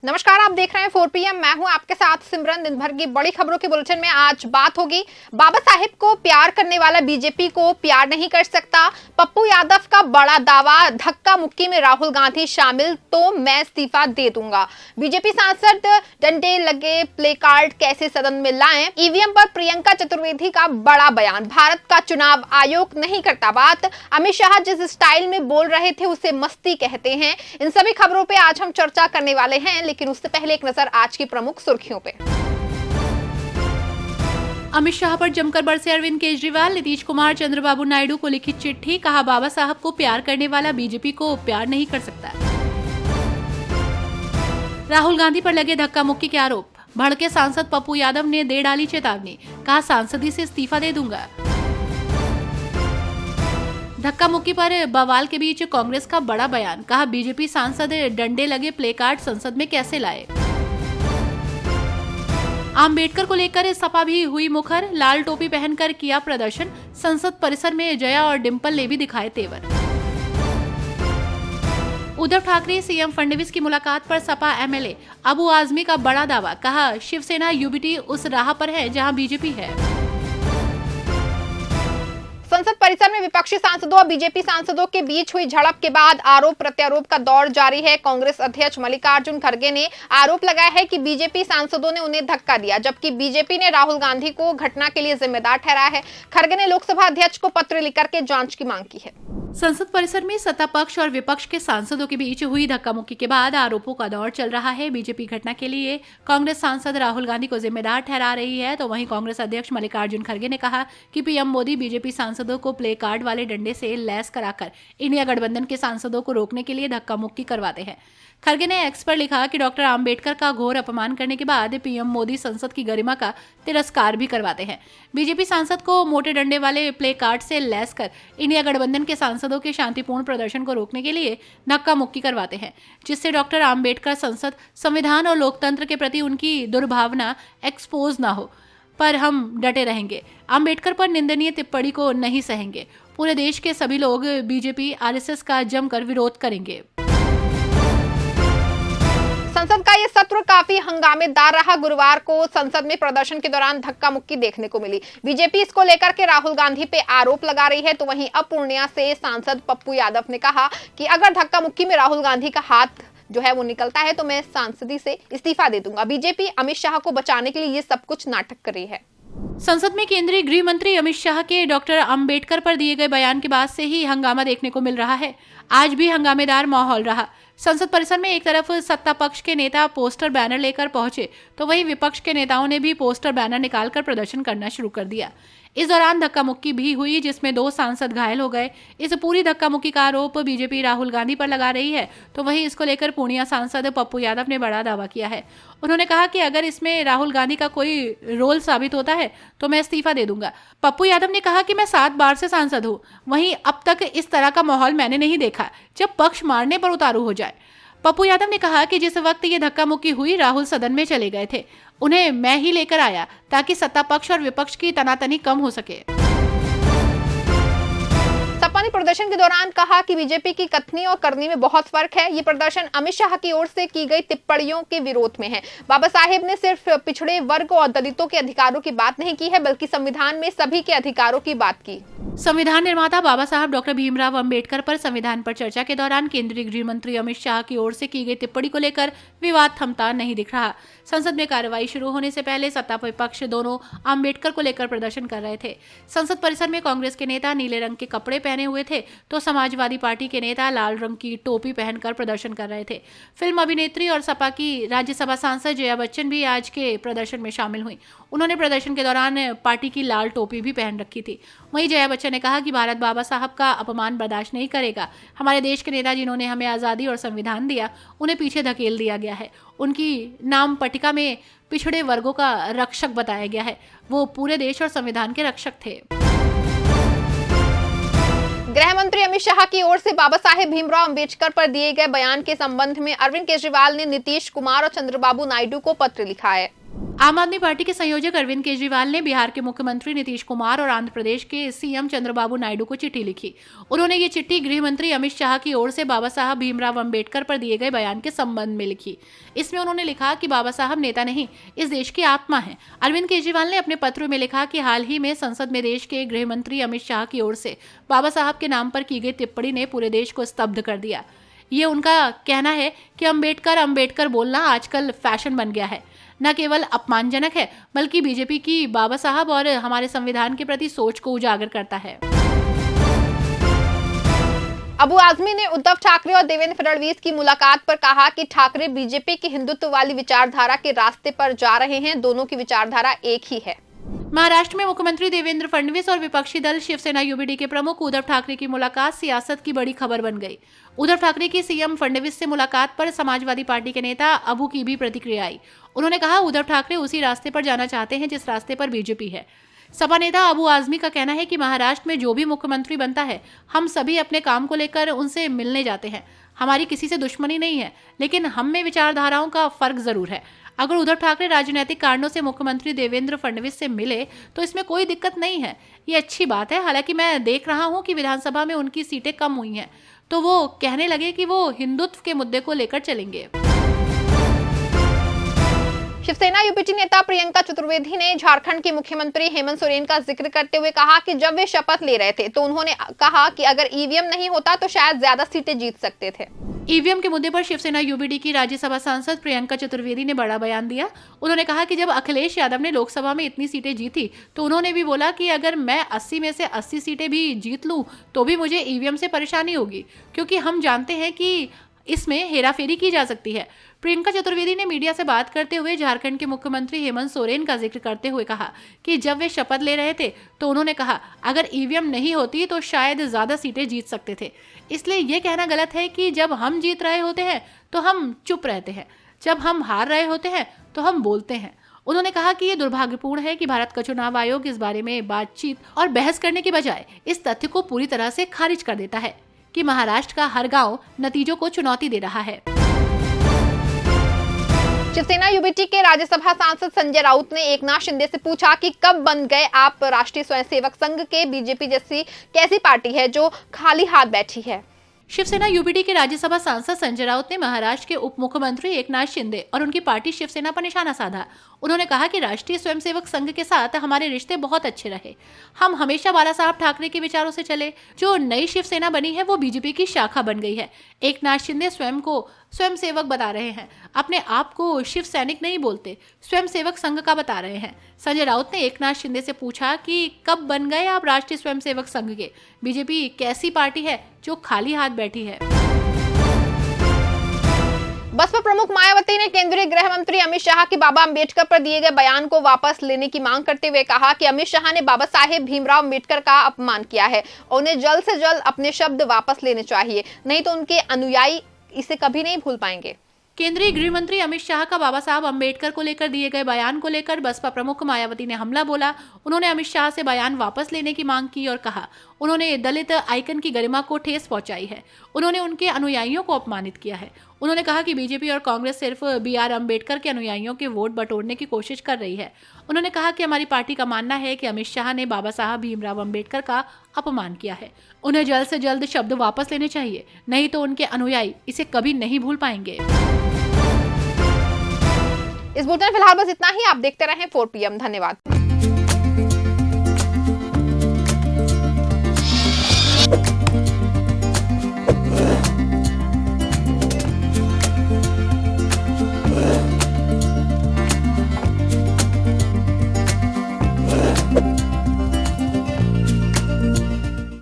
नमस्कार, आप देख रहे हैं 4 PM। मैं हूं आपके साथ सिमरन। दिन भर की बड़ी खबरों के बुलेटिन में आज बात होगी बाबा साहेब को प्यार करने वाला बीजेपी को प्यार नहीं कर सकता। पप्पू यादव का बड़ा दावा, धक्का मुक्की में राहुल गांधी शामिल तो मैं इस्तीफा दे दूंगा। बीजेपी सांसद डंडे लगे प्ले कार्ड कैसे सदन में लाएं। ईवीएम पर प्रियंका चतुर्वेदी का बड़ा बयान, भारत का चुनाव आयोग नहीं करता बात। अमित शाह जिस स्टाइल में बोल रहे थे उसे मस्ती कहते हैं। इन सभी खबरों पर आज हम चर्चा करने वाले हैं, लेकिन उससे पहले एक नजर आज की प्रमुख सुर्खियों पे। अमित शाह पर जमकर बरसे अरविंद केजरीवाल। नीतीश कुमार चंद्रबाबू नायडू को लिखी चिट्ठी, कहा बाबा साहब को प्यार करने वाला बीजेपी को प्यार नहीं कर सकता। राहुल गांधी पर लगे धक्का मुक्की के आरोप, भड़के सांसद पप्पू यादव ने दे डाली चेतावनी, कहा सांसदी से इस्तीफा दे दूंगा। धक्का मुक्की पर बवाल के बीच कांग्रेस का बड़ा बयान, कहा बीजेपी सांसद डंडे लगे प्ले कार्ड संसद में कैसे लाए। आम्बेडकर को लेकर सपा भी हुई मुखर, लाल टोपी पहनकर किया प्रदर्शन। संसद परिसर में जया और डिंपल ने भी दिखाए तेवर। उद्धव ठाकरे सीएम फडणवीस की मुलाकात पर सपा एमएलए अबू आजमी का बड़ा दावा, कहा शिवसेना यूबीटी उस राह पर है जहां बीजेपी है। संसद परिसर में विपक्षी सांसदों और बीजेपी सांसदों के बीच हुई झड़प के बाद आरोप प्रत्यारोप का दौर जारी है। कांग्रेस अध्यक्ष मल्लिकार्जुन खड़गे ने आरोप लगाया है कि बीजेपी सांसदों ने उन्हें धक्का दिया, जबकि बीजेपी ने राहुल गांधी को घटना के लिए जिम्मेदार ठहराया है। खड़गे ने लोकसभा अध्यक्ष को पत्र लिखकर के जांच की मांग की है। संसद परिसर में सत्ता पक्ष और विपक्ष के सांसदों के बीच हुई धक्का मुक्की के बाद आरोपों का दौर चल रहा है। बीजेपी घटना के लिए कांग्रेस सांसद राहुल गांधी को जिम्मेदार ठहरा रही है, तो वहीं कांग्रेस अध्यक्ष मल्लिकार्जुन खड़गे ने कहा कि पीएम मोदी बीजेपी सांसदों को प्ले कार्ड वाले डंडे से लैस कराकर इंडिया गठबंधन के सांसदों को रोकने के लिए धक्का मुक्की करवाते हैं। खड़गे ने एक्स पर लिखा कि डॉक्टर आम्बेडकर का घोर अपमान करने के बाद पीएम मोदी संसद की गरिमा का तिरस्कार भी करवाते हैं। बीजेपी सांसद को मोटे डंडे वाले प्ले कार्ड से लैस कर इंडिया गठबंधन के सांसदों के शांतिपूर्ण प्रदर्शन को रोकने के लिए धक्का मुक्की करवाते हैं, जिससे डॉक्टर आम्बेडकर संसद, संविधान और लोकतंत्र के प्रति उनकी दुर्भावना एक्सपोज ना हो। पर हम डटे रहेंगे, आम्बेडकर पर निंदनीय टिप्पणी को नहीं सहेंगे। पूरे देश के सभी लोग बीजेपी आरएसएस का जमकर विरोध करेंगे। संसद का ये सत्र काफी हंगामेदार रहा। गुरुवार को संसद में प्रदर्शन के दौरान धक्का मुक्की देखने को मिली। बीजेपी इसको लेकर के राहुल गांधी पे आरोप लगा रही है, तो वहीं अब पूर्णिया से सांसद पप्पू यादव ने कहा कि अगर धक्का मुक्की में राहुल गांधी का हाथ जो है वो निकलता है तो मैं सांसदी से इस्तीफा दे दूंगा। बीजेपी अमित शाह को बचाने के लिए ये सब कुछ नाटक कर रही है। संसद में केंद्रीय गृह मंत्री अमित शाह के डॉक्टर अंबेडकर पर दिए गए बयान के बाद से ही हंगामा देखने को मिल रहा है। आज भी हंगामेदार माहौल रहा। संसद परिसर में एक तरफ सत्ता पक्ष के नेता पोस्टर बैनर लेकर पहुंचे, तो वहीं विपक्ष के नेताओं ने भी पोस्टर बैनर निकालकर प्रदर्शन करना शुरू कर दिया। इस दौरान धक्का मुक्की भी हुई, जिसमें 2 सांसद घायल हो गए। इस पूरी धक्का मुक्की का आरोप बीजेपी राहुल गांधी पर लगा रही है, तो वहीं इसको लेकर पूर्णिया सांसद पप्पू यादव ने बड़ा दावा किया है। उन्होंने कहा कि अगर इसमें राहुल गांधी का कोई रोल साबित होता है तो मैं इस्तीफा दे दूंगा। पप्पू यादव ने कहा कि मैं 7 बार से सांसद हूं, वहीं अब तक इस तरह का माहौल मैंने नहीं देखा जब पक्ष मारने पर उतारू हो जाए। पप्पू यादव ने कहा कि जिस वक्त ये धक्का मुक्की हुई, राहुल सदन में चले गए थे, उन्हें मैं ही लेकर आया ताकि सत्ता पक्ष और विपक्ष की तनातनी कम हो सके। सपा ने प्रदर्शन के दौरान कहा कि बीजेपी की कथनी और करनी में बहुत फर्क है। ये प्रदर्शन अमित शाह की ओर से की गई टिप्पणियों के विरोध में है। बाबा साहेब ने सिर्फ पिछड़े वर्ग और दलितों के अधिकारों की बात नहीं की है, बल्कि संविधान में सभी के अधिकारों की बात की। संविधान निर्माता बाबा साहब डॉक्टर भीमराव अंबेडकर पर संविधान पर चर्चा के दौरान केंद्रीय गृह मंत्री अमित शाह की ओर से की गई टिप्पणी को लेकर विवाद थमता नहीं दिख रहा। संसद में कार्रवाई शुरू होने से पहले सत्ता विपक्ष दोनों अंबेडकर को लेकर प्रदर्शन कर रहे थे। संसद परिसर में कांग्रेस के नेता नीले रंग के कपड़े पहने हुए थे, तो समाजवादी पार्टी के नेता लाल रंग की टोपी पहनकर प्रदर्शन कर रहे थे। फिल्म अभिनेत्री और सपा की राज्यसभा सांसद जया बच्चन भी आज के प्रदर्शन में शामिल हुई। उन्होंने प्रदर्शन के दौरान पार्टी की लाल टोपी भी पहन रखी थी। वहीं जया बच्चन ने कहा कि भारत बाबा साहब का अपमान बर्दाश्त नहीं करेगा। हमारे देश के नेता जिन्होंने हमें आज़ादी और संविधान दिया, उन्हें पीछे धकेल दिया गया है। उनकी नाम पट्टिका में पिछड़े वर्गों का रक्षक बताया गया है। वो पूरे देश और संविधान के रक्षक थे। गृह मंत्री अमित शाह की ओर से बाबा साहेब भीमराव अंबेडकर पर दिए गए बयान के संबंध में अरविंद केजरीवाल ने नीतीश कुमार और चंद्रबाबू नायडू को पत्र लिखा है। आम आदमी पार्टी के संयोजक अरविंद केजरीवाल ने बिहार के मुख्यमंत्री नीतीश कुमार और आंध्र प्रदेश के सीएम चंद्रबाबू नायडू को चिट्ठी लिखी। उन्होंने ये चिट्ठी गृह मंत्री अमित शाह की ओर से बाबा साहब भीमराव अंबेडकर पर दिए गए बयान के संबंध में लिखी। इसमें उन्होंने लिखा कि बाबा साहब नेता नहीं, इस देश की आत्मा है। अरविंद केजरीवाल ने अपने पत्र में लिखा कि हाल ही में संसद में देश के गृह मंत्री अमित शाह की ओर से बाबा साहब के नाम पर की गई टिप्पणी ने पूरे देश को स्तब्ध कर दिया। ये उनका कहना है कि अंबेडकर बोलना आजकल फैशन बन गया है। न केवल अपमानजनक है, बल्कि बीजेपी की बाबा साहब और हमारे संविधान के प्रति सोच को उजागर करता है। अबू आजमी ने उद्धव ठाकरे और देवेंद्र फडणवीस की मुलाकात पर कहा कि ठाकरे बीजेपी की हिंदुत्व वाली विचारधारा के रास्ते पर जा रहे हैं। दोनों की विचारधारा एक ही है। महाराष्ट्र में मुख्यमंत्री देवेंद्र फडणवीस और विपक्षी दल शिवसेना यूबीडी के प्रमुख उद्धव ठाकरे की मुलाकात सियासत की बड़ी खबर बन गई। उद्धव ठाकरे की सीएम फडणवीस से मुलाकात पर समाजवादी पार्टी के नेता अबू की भी प्रतिक्रिया आई। उन्होंने कहा उद्धव ठाकरे उसी रास्ते पर जाना चाहते हैं जिस रास्ते पर बीजेपी है। सपा नेता अबू आजमी का कहना है कि महाराष्ट्र में जो भी मुख्यमंत्री बनता है, हम सभी अपने काम को लेकर उनसे मिलने जाते हैं। हमारी किसी से दुश्मनी नहीं है, लेकिन हम में विचारधाराओं का फर्क जरूर है। अगर उद्धव ठाकरे राजनीतिक कारणों से मुख्यमंत्री देवेंद्र फडणवीस से मिले तो इसमें कोई दिक्कत नहीं है, ये अच्छी बात है। हालांकि मैं देख रहा हूं कि विधानसभा में उनकी सीटें कम हुई हैं, तो वो कहने लगे कि वो हिंदुत्व के मुद्दे को लेकर चलेंगे। शिवसेना यूपीटी नेता प्रियंका चतुर्वेदी ने झारखंड के मुख्यमंत्री हेमंत सोरेन का जिक्र करते हुए कहा कि जब वे शपथ ले रहे थे तो उन्होंने कहा कि अगर ईवीएम नहीं होता तो शायद ज्यादा सीटें जीत सकते थे। ईवीएम के मुद्दे पर शिवसेना यूबीडी की राज्यसभा सांसद प्रियंका चतुर्वेदी ने बड़ा बयान दिया। उन्होंने कहा कि जब अखिलेश यादव ने लोकसभा में इतनी सीटें जीती तो उन्होंने भी बोला कि अगर मैं 80 में से 80 सीटें भी जीत लूं तो भी मुझे ईवीएम से परेशानी होगी, क्योंकि हम जानते हैं कि इसमें हेराफेरी की जा सकती है। प्रियंका चतुर्वेदी ने मीडिया से बात करते हुए झारखंड के मुख्यमंत्री हेमंत सोरेन का जिक्र करते हुए कहा कि जब वे शपथ ले रहे थे तो उन्होंने कहा अगर ईवीएम नहीं होती तो शायद ज्यादा सीटें जीत सकते थे। इसलिए ये कहना गलत है कि जब हम जीत रहे होते हैं तो हम चुप रहते हैं, जब हम हार रहे होते हैं तो हम बोलते हैं। उन्होंने कहा कि ये दुर्भाग्यपूर्ण है कि भारत का चुनाव आयोग इस बारे में बातचीत और बहस करने की बजाय इस तथ्य को पूरी तरह से खारिज कर देता है कि महाराष्ट्र का हर गांव नतीजों को चुनौती दे रहा है। शिवसेना यूबीटी के राज्यसभा सांसद संजय राउत ने एकनाथ शिंदे से पूछा कि कब बन गए आप राष्ट्रीय स्वयंसेवक संघ के। बीजेपी जैसी कैसी पार्टी है जो खाली हाथ बैठी है। शिवसेना यूबीडी के राज्यसभा सांसद संजय राउत ने महाराष्ट्र के उप मुख्यमंत्री एकनाथ शिंदे और उनकी पार्टी शिवसेना पर निशाना साधा। उन्होंने कहा कि राष्ट्रीय स्वयंसेवक संघ के साथ हमारे रिश्ते बहुत अच्छे रहे। हम हमेशा बाला साहब ठाकरे के विचारों से चले। जो नई शिवसेना बनी है वो बीजेपी की शाखा बन गई है। एकनाथ शिंदे स्वयं को स्वयंसेवक बता रहे हैं, अपने आप को शिव सैनिक नहीं बोलते, स्वयंसेवक संघ का बता रहे हैं। संजय राउत ने एकनाथ शिंदे से पूछा कि कब बन गए आप राष्ट्रीय स्वयंसेवक संघ के। बीजेपी कैसी पार्टी है जो खाली हाथ बैठी है। बसपा प्रमुख मायावती ने केंद्रीय गृह मंत्री अमित शाह के बाबा अंबेडकर पर दिए गए बयान को वापस लेने की मांग करते हुए कहा कि अमित शाह ने बाबा साहेब भीमराव अंबेडकर का अपमान किया है। उन्हें जल्द से जल्द अपने शब्द वापस लेने चाहिए, नहीं तो उनके अनुयायी इसे कभी नहीं भूल पाएंगे। केंद्रीय गृह मंत्री अमित शाह का बाबा साहब अंबेडकर को लेकर दिए गए बयान को लेकर बसपा प्रमुख मायावती ने हमला बोला। उन्होंने अमित शाह से बयान वापस लेने की मांग की और कहा उन्होंने दलित आइकन की गरिमा को ठेस पहुंचाई है, उन्होंने उनके अनुयायियों को अपमानित किया है। उन्होंने कहा कि बीजेपी और कांग्रेस सिर्फ BR अम्बेडकर के अनुयायियों के वोट बटोरने की कोशिश कर रही है। उन्होंने कहा कि हमारी पार्टी का मानना है कि अमित शाह ने बाबा साहब भीमराव अम्बेडकर का अपमान किया है। उन्हें जल्द से जल्द शब्द वापस लेने चाहिए, नहीं तो उनके अनुयायी इसे कभी नहीं भूल पाएंगे। इस बुलेटिन में फिलहाल बस इतना ही। आप देखते रहें 4 PM। धन्यवाद।